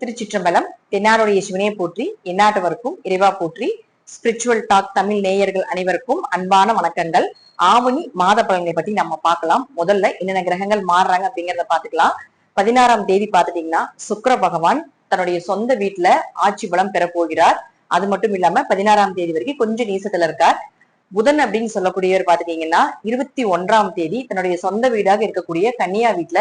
திருச்சிற்றம்பலம். தென்னாருடைய சிவனையை போற்றி, எந்நாட்டவருக்கும் இறைவா போற்றி. ஸ்பிரிச்சுவல் டாக் தமிழ் நேயர்கள் அனைவருக்கும் அன்பான வணக்கங்கள். ஆவணி மாத பலன்களை பத்தி நம்ம பார்க்கலாம். முதல்ல என்னென்ன கிரகங்கள் மாறுறாங்க அப்படிங்கறத பாத்துக்கலாம். 16ஆம் தேதி பாத்துட்டீங்கன்னா சுக்கிர பகவான் தன்னுடைய சொந்த வீட்டுல ஆட்சி பலம் பெற போகிறார். அது மட்டும் இல்லாம 16ஆம் தேதி வரைக்கும் கொஞ்சம் நீசத்துல இருக்கார். புதன் அப்படின்னு சொல்லக்கூடியவர் பாத்துட்டீங்கன்னா 21ஆம் தேதி தன்னுடைய சொந்த வீடாக இருக்கக்கூடிய கன்னியா வீட்டுல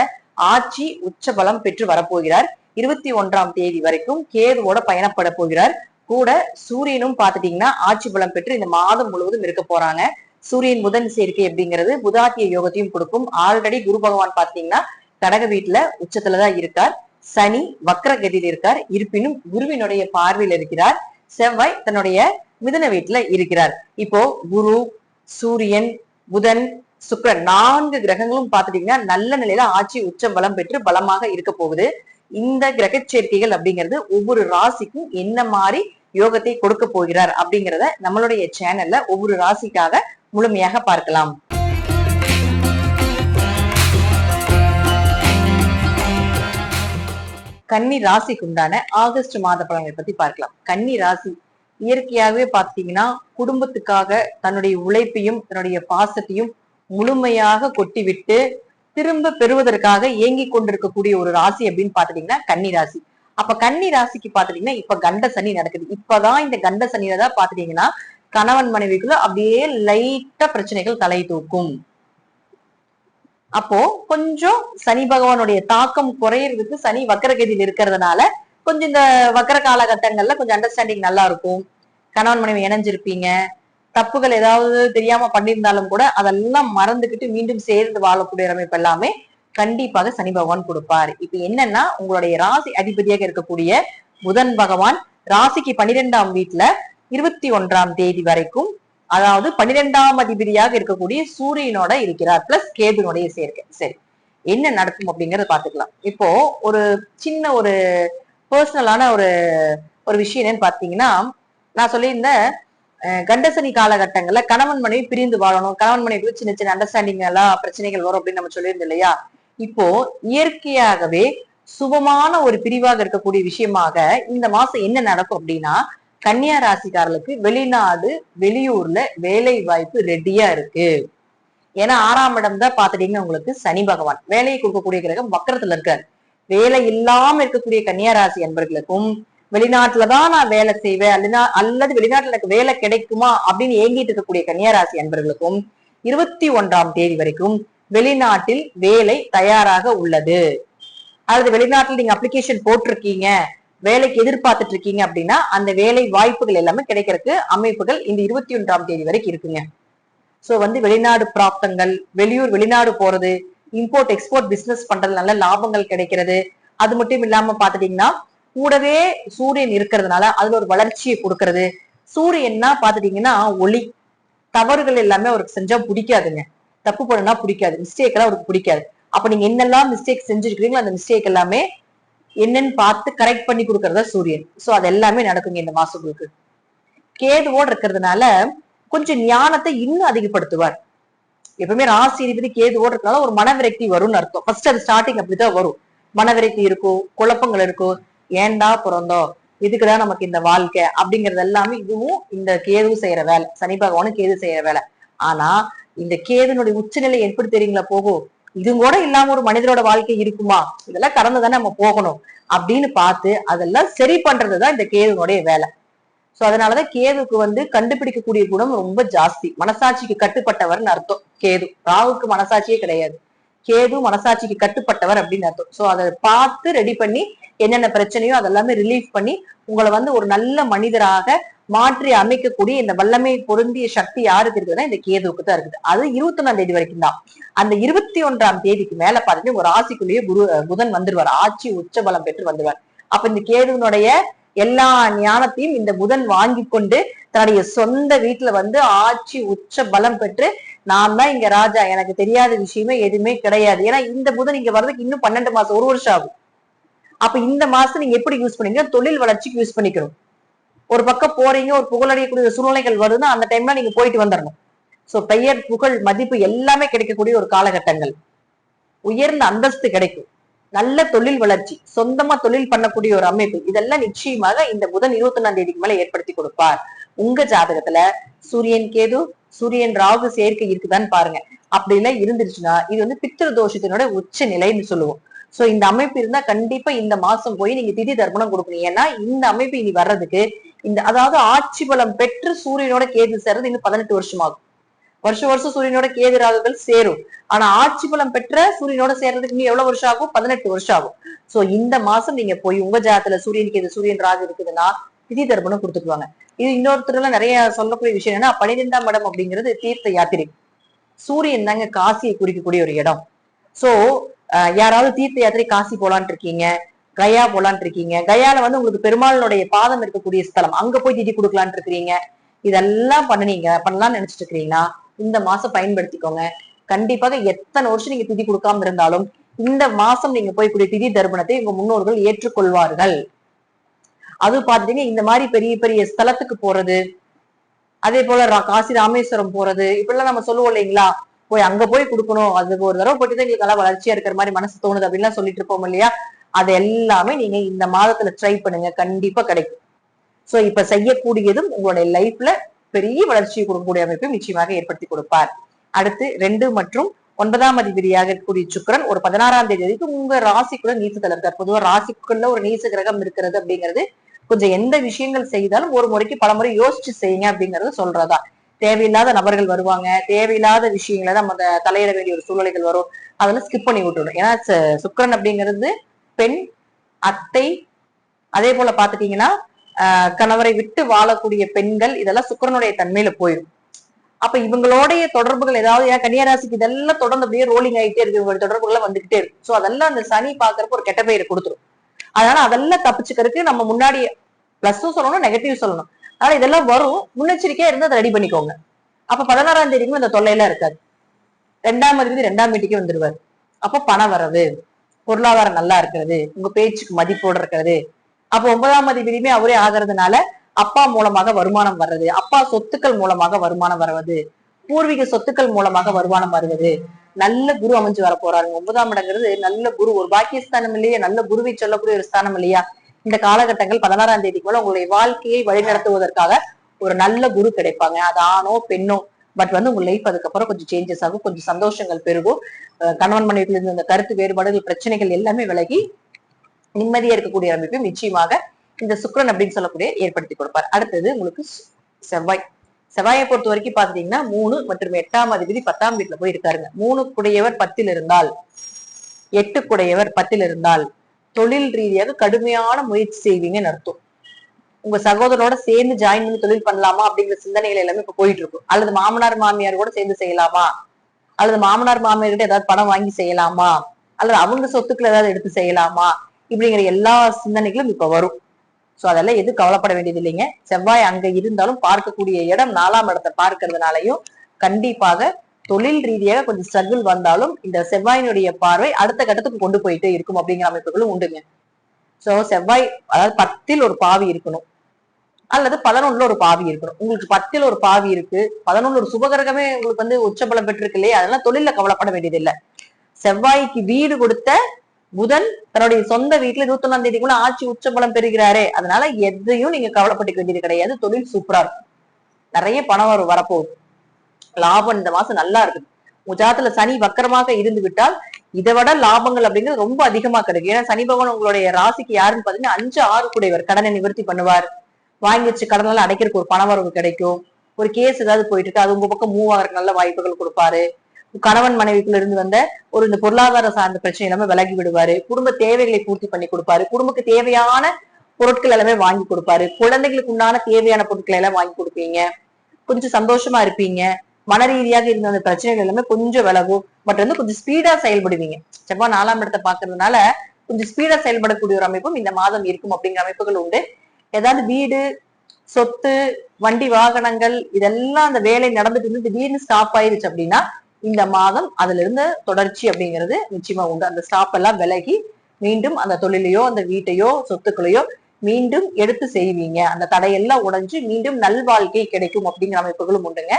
ஆட்சி உச்ச பலம் பெற்று வரப்போகிறார். 21ஆம் தேதி வரைக்கும் கேதுவோட பயணப்பட போகிறார். கூட சூரியனும் பாத்துட்டீங்கன்னா ஆட்சி பலம் பெற்று இந்த மாதம் முழுவதும் இருக்க போறாங்க. சூரியன் புதன் சேர்க்கை அப்படிங்கிறது புதாத்திய யோகத்தையும் கொடுக்கும். ஆல்ரெடி குரு பகவான் பாத்தீங்கன்னா கடக வீட்டுல உச்சத்துலதான் இருக்கார். சனி வக்ரகதியில் இருக்கார். இருப்பினும் குருவினுடைய பார்வையில் இருக்கிறார். செவ்வாய் தன்னுடைய மிதுன வீட்டுல இருக்கிறார். இப்போ குரு, சூரியன், புதன், சுக்கிரன் 4 கிரகங்களும் பாத்துட்டீங்கன்னா நல்ல நிலையில ஆட்சி உச்சம் பலம் பெற்று பலமாக இருக்க போகுது. இந்த கிரக சேர்க்கைகள் அப்படிங்கிறது ஒவ்வொரு ராசிக்கும் என்ன மாதிரி யோகத்தை கொடுக்க போகிறார் அப்படிங்கிறத நம்மளுடைய சேனல்ல ஒவ்வொரு ராசிக்காக முழுமையாக பார்க்கலாம். கன்னி ராசிக்கு உண்டான ஆகஸ்ட் மாத பலன்களை பத்தி பார்க்கலாம். கன்னி ராசி இயற்கையாகவே பாத்தீங்கன்னா குடும்பத்துக்காக தன்னுடைய உழைப்பையும் தன்னுடைய பாசத்தையும் முழுமையாக கொட்டிவிட்டு திரும்ப பெறுவதற்காக ஏங்கி கொண்டிருக்கக்கூடிய ஒரு ராசி அப்படின்னு பாத்துட்டீங்கன்னா கன்னி ராசி. அப்ப கன்னி ராசிக்கு பாத்துட்டீங்கன்னா இப்ப கண்ட சனி நடக்குது. இப்பதான் இந்த கண்ட சனியில தான் பாத்துட்டீங்கன்னா கணவன் மனைவிக்குள்ள அப்படியே லைட்டா பிரச்சனைகள் தலை தூக்கும். அப்போ கொஞ்சம் சனி பகவானுடைய தாக்கம் குறையறதுக்கு சனி வக்கரகதியில் இருக்கிறதுனால கொஞ்சம் இந்த வக்கர காலகட்டங்கள்ல கொஞ்சம் அண்டர்ஸ்டாண்டிங் நல்லா இருக்கும். கணவன் மனைவி இணைஞ்சிருப்பீங்க. தப்புகள் ஏதாவது தெரியாம பண்ணியிருந்தாலும் கூட அதெல்லாம் மறந்துகிட்டு மீண்டும் சேர்ந்து வாழக்கூடிய அமைப்பு எல்லாமே கண்டிப்பாக சனி பகவான் கொடுப்பார். இப்ப என்னன்னா உங்களுடைய ராசி அதிபதியாக இருக்கக்கூடிய புதன் பகவான் ராசிக்கு 12ஆம் வீட்டுல 21ஆம் தேதி வரைக்கும், அதாவது 12ஆம் அதிபதியாக இருக்கக்கூடிய சூரியனோட இருக்கிறார். பிளஸ் கேதுனுடைய சேர்க்கை. சரி, என்ன நடக்கும் அப்படிங்கறத பாத்துக்கலாம். இப்போ ஒரு சின்ன ஒரு பர்சனலான ஒரு விஷயம் என்னன்னு பாத்தீங்கன்னா, நான் சொல்லியிருந்தேன் கண்டசனி காலகட்டங்கள்ல கணவன் மனைவி பிரிந்து வாழணும், கணவன் மனைவி சின்ன சின்ன அண்டர்ஸ்டாண்டிங் எல்லாம் பிரச்சனைகள் வரும் அப்படின்னு நம்ம சொல்லியிருந்தோம் இல்லையா. இப்போ இயற்கையாகவே சுபமான ஒரு பிரிவாக இருக்கக்கூடிய விஷயமாக இந்த மாசம் என்ன நடக்கும் அப்படின்னா, கன்னியா ராசிக்காரர்களுக்கு வெளிநாடு வெளியூர்ல வேலை வாய்ப்பு ரெடியா இருக்கு. ஏன்னா 6ஆம் இடம் தான் பாத்துட்டீங்கன்னா உங்களுக்கு சனி பகவான் வேலையை கொடுக்கக்கூடிய கிரகம் வக்கரத்துல இருக்காரு. வேலை இல்லாம இருக்கக்கூடிய கன்னியா ராசி அன்பர்களுக்கும் வெளிநாட்டுலதான் நான் வேலை செய்வேன் அல்லது வெளிநாட்டுல எனக்கு வேலை கிடைக்குமா அப்படின்னு ஏங்கிட்டு இருக்கக்கூடிய கன்னியா ராசி அன்பர்களுக்கும் 21ஆம் தேதி வரைக்கும் வெளிநாட்டில் வேலை தயாராக உள்ளது. அல்லது வெளிநாட்டில் நீங்க அப்ளிகேஷன் போட்டிருக்கீங்க, வேலைக்கு எதிர்பார்த்துட்டு இருக்கீங்க அப்படின்னா அந்த வேலை வாய்ப்புகள் எல்லாமே கிடைக்கிறதுக்கு அமைப்புகள் இந்த 21ஆம் தேதி வரைக்கும் இருக்குங்க. சோ வெளிநாடு பிராப்தங்கள், வெளிநாடு போறது, இம்போர்ட் எக்ஸ்போர்ட் பிசினஸ் பண்றது, நல்ல லாபங்கள் கிடைக்கிறது. அது மட்டும் இல்லாம பாத்துட்டீங்கன்னா கூடவே சூரியன் இருக்கிறதுனால அதுல ஒரு வளர்ச்சியை கொடுக்கறது. சூரியன்னா பாத்துட்டீங்கன்னா ஒளி, தவறுகள் எல்லாமே அவருக்கு செஞ்சா பிடிக்காதுங்க. தப்பு பண்ணா பிடிக்காது, மிஸ்டேக் எல்லாம் அவருக்கு பிடிக்காது. அப்ப நீங்க என்னெல்லாம் மிஸ்டேக் செஞ்சிருக்கீங்களோ அந்த மிஸ்டேக் எல்லாமே என்னன்னு பார்த்து கரெக்ட் பண்ணி கொடுக்கறதா சூரியன். சோ அது எல்லாமே நடக்குங்க இந்த மாசங்களுக்கு. கேதுவோடு இருக்கிறதுனால கொஞ்சம் ஞானத்தை இன்னும் அதிகப்படுத்துவார். எப்பவுமே ராசி அதிபதி கேதுவோடு இருக்கனால ஒரு மனவிரக்தி வரும்னு அர்த்தம். ஃபர்ஸ்ட் அது ஸ்டார்டிங் அப்படிதான் வரும். மனவிரக்தி இருக்கும், குழப்பங்கள் இருக்கும், ஏண்டா பிறந்தோம், இதுக்குதான் நமக்கு இந்த வாழ்க்கை அப்படிங்கறது எல்லாமே இதுவும் இந்த கேது செய்யற வேலை, சனி பகவானும் கேது செய்யற வேலை. ஆனா இந்த கேதுனுடைய உச்சநிலை எப்படி தெரியுங்களா போகும், இது கூட இல்லாம ஒரு மனிதரோட வாழ்க்கை இருக்குமா, இதெல்லாம் கடந்துதானே நம்ம போகணும் அப்படின்னு பார்த்து அதெல்லாம் சரி பண்றதுதான் இந்த கேதுனுடைய வேலை. சோ அதனாலதான் கேதுக்கு கண்டுபிடிக்கக்கூடிய குணம் ரொம்ப ஜாஸ்தி. மனசாட்சிக்கு கட்டுப்பட்டவர்னு அர்த்தம் கேது. ராகுக்கு மனசாட்சியே கிடையாது, கேது மனசாட்சிக்கு கட்டுப்பட்டவர் அப்படின்னு அர்த்தம். சோ அதை பார்த்து ரெடி பண்ணி என்னென்ன பிரச்சனையோ அதெல்லாமே ரிலீஃப் பண்ணி உங்களை ஒரு நல்ல மனிதராக மாற்றி அமைக்கக்கூடிய இந்த வல்லமை பொருந்திய சக்தி யாருக்கு இருக்குதுன்னா இந்த கேதுவுக்கு தான் இருக்குது. அது 21ஆம் தேதி வரைக்கும் தான். அந்த 21ஆம் தேதிக்கு மேல பாத்தீங்கன்னா ஒரு ராசிக்குள்ளேயே புதன் வந்துருவார், ஆட்சி உச்ச பலம் பெற்று வந்துருவார். அப்ப இந்த கேதுனுடைய எல்லா ஞானத்தையும் இந்த புதன் வாங்கி கொண்டு தன்னுடைய சொந்த வீட்டுல ஆட்சி உச்ச பலம் பெற்று நான் தான் இங்க ராஜா, எனக்கு தெரியாத விஷயமே எதுவுமே கிடையாது. ஏன்னா இந்த புதன் இங்க வர்றதுக்கு இன்னும் 12 மாசம், 1 வருஷம் ஆகும். அப்ப இந்த மாசம் நீங்க எப்படி யூஸ் பண்ணீங்க, தொழில் வளர்ச்சிக்கு யூஸ் பண்ணிக்கணும். ஒரு பக்கம் போறீங்க, ஒரு புகழடையக்கூடிய சூழ்நிலைகள் வருதுன்னா அந்த டைம்ல நீங்க போயிட்டு வந்துடணும். சோ பெயர், புகழ், மதிப்பு எல்லாமே கிடைக்கக்கூடிய ஒரு காலகட்டங்கள். உயர்ந்த அந்தஸ்து கிடைக்கும். நல்ல தொழில் வளர்ச்சி, சொந்தமா தொழில் பண்ணக்கூடிய ஒரு அமைப்பு, இதெல்லாம் நிச்சயமாக இந்த புதன் 21ஆம் தேதிக்கு மேல ஏற்படுத்தி கொடுப்பார். உங்க ஜாதகத்துல சூரியன் கேது, சூரியன் ராகு சேர்க்கை இருக்குதான்னு பாருங்க. அப்படி எல்லாம் இருந்துருச்சுன்னா இது வந்து பித்திரு தோஷத்தினோட உச்ச நிலைன்னு சொல்லுவோம். சோ இந்த அமைப்பு இருந்தா கண்டிப்பா இந்த மாசம் போய் நீங்க திதி தர்ப்பணம் கொடுக்கணும். ஏன்னா இந்த அமைப்பு இனி வர்றதுக்கு அதாவது ஆட்சி பலம் பெற்று சூரியனோட கேது சேர்றது இன்னும் 18 வருஷம் ஆகும். வருஷம் வருஷம் சூரியனோட கேது ராகுகள் சேரும். ஆனா ஆட்சி பலம் பெற்ற சூரியனோட சேர்றதுக்கு இன்னும் எவ்வளவு வருஷம் ஆகும்? 18 வருஷம் ஆகும். சோ இந்த மாசம் நீங்க போய் உங்க ஜாதத்துல சூரியன் கேது, சூரியன் ராகு இருக்குதுன்னா திதி தர்ப்பணம் கொடுத்துக்குவாங்க. இது இன்னொருத்தர் எல்லாம் நிறைய சொல்லக்கூடிய விஷயம் என்னன்னா, 12ஆம் இடம் அப்படிங்கிறது தீர்த்த யாத்திரை. சூரியன் தாங்க காசியை குறிக்கக்கூடிய ஒரு இடம். சோ யாராவது தீர்த்த யாத்திரை காசி போலான் இருக்கீங்க, கயா போலான் இருக்கீங்க, கயால வந்து உங்களுக்கு பெருமாளுடைய பாதம் இருக்கக்கூடிய ஸ்தலம், அங்க போய் திதி கொடுக்கலான் இருக்கிறீங்க, இதெல்லாம் பண்ணலாம்னு நினைச்சிட்டு இருக்கிறீங்கன்னா இந்த மாசம் பயன்படுத்திக்கோங்க. கண்டிப்பாக எத்தனை வருஷம் நீங்க திதி கொடுக்காம இருந்தாலும் இந்த மாசம் நீங்க போய் கூடிய திதி தர்ப்பணத்தை உங்க முன்னோர்கள் ஏற்றுக்கொள்வார்கள். அது பாத்தீங்க இந்த மாதிரி பெரிய பெரிய ஸ்தலத்துக்கு போறது, அதே போல காசி ராமேஸ்வரம் போறது, இப்படிலாம் நம்ம சொல்லுவோம் இல்லைங்களா, போய் அங்க போய் கொடுக்கணும், அதுக்கு ஒரு தடவை போயிட்டு தான் எங்களுக்கு நல்லா வளர்ச்சியா இருக்கிற மாதிரி மனசு தோணுது அப்படின்லாம் சொல்லிட்டு இருப்போம் இல்லையா. அது எல்லாமே நீங்க இந்த மாதத்துல ட்ரை பண்ணுங்க, கண்டிப்பா கிடைக்கும். சோ இப்ப செய்யக்கூடியதும் உங்களுடைய லைஃப்ல பெரிய வளர்ச்சியை கொடுக்கக்கூடிய அமைப்பை நிச்சயமாக ஏற்படுத்தி கொடுப்பார். அடுத்து 2 மற்றும் 9ஆம் அதிபதியாக இருக்கக்கூடிய சுக்கிரன் ஒரு 16ஆம் தேதி வரைக்கும் உங்க ராசிக்குள்ள நீச்சத்துல இருக்கார். பொதுவா ராசிக்குள்ள ஒரு நீச்ச கிரகம் இருக்கிறது அப்படிங்கிறது கொஞ்சம் எந்த விஷயங்கள் செய்தாலும் ஒரு முறைக்கு பல முறை யோசிச்சு செய்யுங்க அப்படிங்கறது சொல்றதா. தேவையில்லாத நபர்கள் வருவாங்க, தேவையில்லாத விஷயங்களை நம்ம தலையிட வேண்டிய ஒரு சூழ்நிலைகள் வரும், அதெல்லாம் ஸ்கிப் பண்ணி விட்டுடும். ஏன்னா சுக்கிரன் அப்படிங்கிறது பெண், அத்தை, அதே போல பாத்துட்டீங்கன்னா கணவரை விட்டு வாழக்கூடிய பெண்கள், இதெல்லாம் சுக்கிரனுடைய தன்மையில போயிடும். அப்ப இவங்களுடைய தொடர்புகள் ஏதாவது, ஏன் கன்னியாராசிக்கு இதெல்லாம் தொடர்ந்து அப்படியே ரோலிங் ஆகிட்டே இருக்கு, இவங்க தொடர்புகள் வந்துகிட்டே இருக்கு. சோ அதெல்லாம் அந்த சனி பாக்குறப்ப ஒரு கெட்ட பெயரை கொடுத்துரும். அதனால அதெல்லாம் தப்பிச்சுக்கிறதுக்கு நம்ம முன்னாடி பிளஸும் சொல்லணும், நெகட்டிவ் சொல்லணும். அதனால இதெல்லாம் வரும், முன்னெச்சரிக்கையா இருந்து அதை ரெடி பண்ணிக்கோங்க. அப்ப 16ஆம் தேதிக்கும் இந்த தொல்லையெல்லாம் இருக்காது. 2ஆம் அதிபதி 2ஆம் வீட்டுக்கே வந்துருவாரு. அப்ப பண வரவு, பொருளாதாரம் நல்லா இருக்கிறது, உங்க பேச்சுக்கு மதிப்போடு இருக்கிறது. அப்ப 9ஆம் அதிபதியுமே அவரே ஆகிறதுனால அப்பா மூலமாக வருமானம் வர்றது, அப்பா சொத்துக்கள் மூலமாக வருமானம் வருவது, பூர்வீக சொத்துக்கள் மூலமாக வருமானம் வருவது, நல்ல குரு அமைஞ்சு வர போறாரு. 9ஆம் இடங்கிறது நல்ல குரு, ஒரு பாக்கியஸ்தானம் இல்லையா, நல்ல குருவை சொல்லக்கூடிய ஒரு ஸ்தானம் இல்லையா. இந்த காலகட்டங்கள் 16ஆம் தேதிக்கு மேல உங்களுடைய வாழ்க்கையை வழிநடத்துவதற்காக ஒரு நல்ல குரு கிடைப்பாங்க. அது ஆணோ பெண்ணோ, பட் வந்து உங்க லைஃப் அதுக்கப்புறம் கொஞ்சம் சேஞ்சஸ் ஆகும், கொஞ்சம் சந்தோஷங்கள் பெருகும். கணவன் மனைவிக்குள்ள இருந்த இந்த கருத்து வேறுபாடுகள், பிரச்சனைகள் எல்லாமே விலகி நிம்மதியா இருக்கக்கூடிய அமைப்பையும் நிச்சயமாக இந்த சுக்கிரன் அப்படின்னு சொல்லக்கூடிய ஏற்படுத்தி கொடுப்பார். அடுத்தது உங்களுக்கு செவ்வாய். செவ்வாயை பொறுத்த வரைக்கும் பாத்தீங்கன்னா 3 மற்றும் 8ஆம் அதிபதி 10ஆம் வீட்டுல போய் இருக்காருங்க. 3 குடையவர் 10ல் இருந்தால், 8 குடையவர் 10ல் இருந்தால் தொழில் ரீதியாக கடுமையான முயற்சி செய்வீங்கன்னு அர்த்தம். உங்க சகோதரனோட சேர்ந்து ஜாயின் பண்ணி தொழில் பண்ணலாமா அப்படிங்கிற சிந்தனைகள் எல்லாமே இப்ப போயிட்டு இருக்கும். அல்லது மாமனார் மாமியார் கூட சேர்ந்து செய்யலாமா, அல்லது மாமனார் மாமியார்கிட்ட ஏதாவது பணம் வாங்கி செய்யலாமா, அல்லது அவங்க சொத்துக்கள் ஏதாவது எடுத்து செய்யலாமா, இப்படிங்கிற எல்லா சிந்தனைகளும் இப்ப வரும். சோ அதெல்லாம் எது கவலைப்பட வேண்டியது இல்லைங்க. செவ்வாய் அங்க இருந்தாலும் பார்க்கக்கூடிய இடம் 4ஆம் இடத்தை பார்க்கறதுனாலையும் கண்டிப்பாக தொழில் ரீதியாக கொஞ்சம் ஸ்ட்ரகிள் வந்தாலும் இந்த செவ்வாயினுடைய பார்வை அடுத்த கட்டத்துக்கு கொண்டு போயிட்டே இருக்கும் அப்படிங்கிற அமைப்புகளும் உண்டுங்க. சோ செவ்வாய் அதாவது 10ல் ஒரு பாவி இருக்கணும், அல்லது 11ல ஒரு பாவி இருக்கணும். உங்களுக்கு 10ல் ஒரு பாவி இருக்கு, 11 ஒரு சுபகிரகமே உங்களுக்கு வந்து உச்சபலம் பெற்றிருக்கு இல்லையா, அதெல்லாம் தொழில கவலைப்பட வேண்டியது இல்லை. செவ்வாய்க்கு வீடு கொடுத்த புதன் தன்னுடைய சொந்த வீட்டுல 21ஆம் தேதிக்குள்ள ஆட்சி உச்சபலம் பெறுகிறாரே, அதனால எதையும் நீங்க கவலைப்பட்டுக்க வேண்டியது கிடையாது. தொழில் சூப்பரா இருக்கும், நிறைய பணம் வரப்போகுது, லாபம் இந்த மாசம் நல்லா இருக்குது. உஜாத்துல சனி வக்கரமாக இருந்து விட்டால் இதை விட லாபங்கள் அப்படிங்கிறது ரொம்ப அதிகமா கிடைக்கும். ஏன்னா சனி பகவான் உங்களுடைய ராசிக்கு யாருன்னு பாத்தீங்கன்னா 5, 6 கூடையவர், கடனை நிவர்த்தி பண்ணுவார், வாங்கி வச்சு கடனால அடைக்கிறதுக்கு ஒரு பணவரவு கிடைக்கும். ஒரு கேஸ் ஏதாவது போயிட்டு இருக்கு, அது உங்க பக்கம் மூவ் ஆகிறதுக்கு நல்ல வாய்ப்புகள் கொடுப்பாரு. கணவன் மனைவிக்குள்ள இருந்து வந்த ஒரு இந்த பொருளாதார சார்ந்த பிரச்சனை எல்லாமே விலகி விடுவாரு. குடும்ப தேவைகளை பூர்த்தி பண்ணி கொடுப்பாரு. குடும்பத்துக்கு தேவையான பொருட்கள் எல்லாமே வாங்கி கொடுப்பாரு. குழந்தைகளுக்கு உண்டான தேவையான பொருட்களை எல்லாம் வாங்கி கொடுப்பீங்க. கொஞ்சம் சந்தோஷமா இருப்பீங்க. மன ரீதியாக இருந்த அந்த பிரச்சனைகள் எல்லாமே கொஞ்சம் விலகும். பட் வந்து கொஞ்சம் ஸ்பீடா செயல்படுவீங்க. செவ்வாய் 4ஆம் இடத்தை பாக்குறதுனால கொஞ்சம் ஸ்பீடா செயல்படக்கூடிய ஒரு அமைப்பும் இந்த மாதம் இருக்கும் அப்படிங்கிற அமைப்புகள் உண்டு. ஏதாவது வீடு, சொத்து, வண்டி வாகனங்கள் இதெல்லாம் அந்த வேலை நடந்துட்டு இருந்து திடீர்னு ஸ்டாப் ஆயிருச்சு அப்படின்னா இந்த மாதம் அதுல இருந்து தொடர்ச்சி அப்படிங்கிறது நிச்சயமா உண்டு. அந்த ஸ்டாப் எல்லாம் விலகி மீண்டும் அந்த தொழிலையோ அந்த வீட்டையோ சொத்துக்களையோ மீண்டும் எடுத்து செய்வீங்க. அந்த தடையெல்லாம் உடைஞ்சு மீண்டும் நல்வாழ்க்கை கிடைக்கும் அப்படிங்கிற அமைப்புகளும் உண்டுங்க.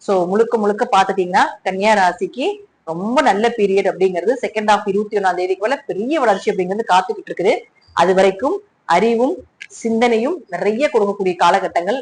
சோ முழுக்க முழுக்க பாத்துட்டீங்கன்னா கன்னியா ராசிக்கு ரொம்ப நல்ல பீரியட் அப்படிங்கிறது செகண்ட் ஹாஃப் 21ஆம் தேதிக்கு மேல பெரிய வளர்ச்சி அப்படிங்கிறது காத்துக்கிட்டு இருக்குது. அது வரைக்கும் அறிவும் சிந்தனையும் நிறைய கொடுக்கக்கூடிய காலகட்டங்கள்.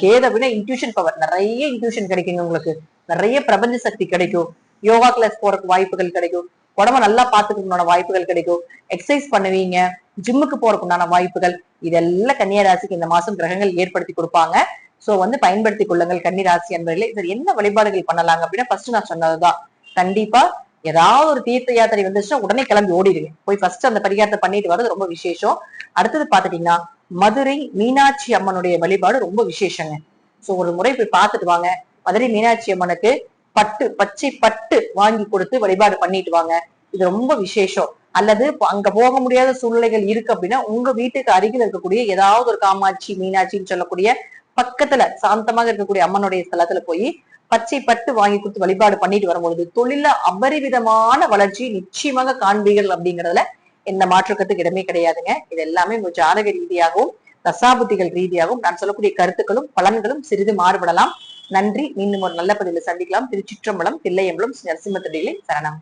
கேதவின இன்ட்யூஷன் பவர், நிறைய இன்ட்யூஷன் கிடைக்குங்க உங்களுக்கு, நிறைய பிரபஞ்ச சக்தி கிடைக்கும், யோகா கிளாஸ் போறதுக்கு வாய்ப்புகள் கிடைக்கும், உடம்ப நல்லா பாத்துக்கிறதுக்கான வாய்ப்புகள் கிடைக்கும், எக்ஸசைஸ் பண்ணுவீங்க, ஜிம்முக்கு போறதுக்குண்டான வாய்ப்புகள், இதெல்லாம் கன்னியா ராசிக்கு இந்த மாசம் கிரகங்கள் ஏற்படுத்தி கொடுப்பாங்க. சோ பயன்படுத்திக் கொள்ளுங்கள் கன்னி ராசி அன்பர்களே. சரி, என்ன வழிபாடுகள் பண்ணலாங்க அப்படின்னா, ஃபர்ஸ்ட் நான் சொன்னதுதான், கண்டிப்பா ஏதாவது ஒரு தீர்த்த யாத்திரை வந்துச்சுன்னா உடனே கிளம்பி ஓடிடுங்க, போய் ஃபர்ஸ்ட் அந்த பரிகாரத்தை பண்ணிட்டு வர்றது ரொம்ப விசேஷம். அடுத்தது பாத்துட்டீங்கன்னா மதுரை மீனாட்சி அம்மனுடைய வழிபாடு ரொம்ப விசேஷங்க. சோ ஒரு முறை போய் பார்த்துட்டு வாங்க. மதுரை மீனாட்சி அம்மனுக்கு பட்டு, பச்சை பட்டு வாங்கி கொடுத்து வழிபாடு பண்ணிட்டு வாங்க, இது ரொம்ப விசேஷம். அல்லது அங்க போக முடியாத சூழ்நிலைகள் இருக்கு அப்படின்னா உங்க வீட்டுக்கு அருகில் இருக்கக்கூடிய ஏதாவது ஒரு காமாட்சி மீனாட்சின்னு சொல்லக்கூடிய பக்கத்துல சாந்தமாக இருக்கக்கூடிய அம்மனுடைய ஸ்தலத்துல போய் பச்சை பட்டு வாங்கி கொடுத்து வழிபாடு பண்ணிட்டு வரும்பொழுது தொழில அபரிவிதமான வளர்ச்சி நிச்சயமாக காண்பீர்கள் அப்படிங்கறதுல எந்த மாற்றுக்கத்துக்கு இடமே கிடையாதுங்க. இது எல்லாமே உங்க ஜாதக ரீதியாகவும் தசாபுத்திகள் ரீதியாகவும் நான் சொல்லக்கூடிய கருத்துக்களும் பலன்களும் சிறிது மாறுபடலாம். நன்றி. மீண்டும் ஒரு நல்ல பதிவில் சந்திக்கலாம். திருச்சிற்றம்பலம், தில்லையம்பலம், நரசிம்ம தடிகளை சரணம்.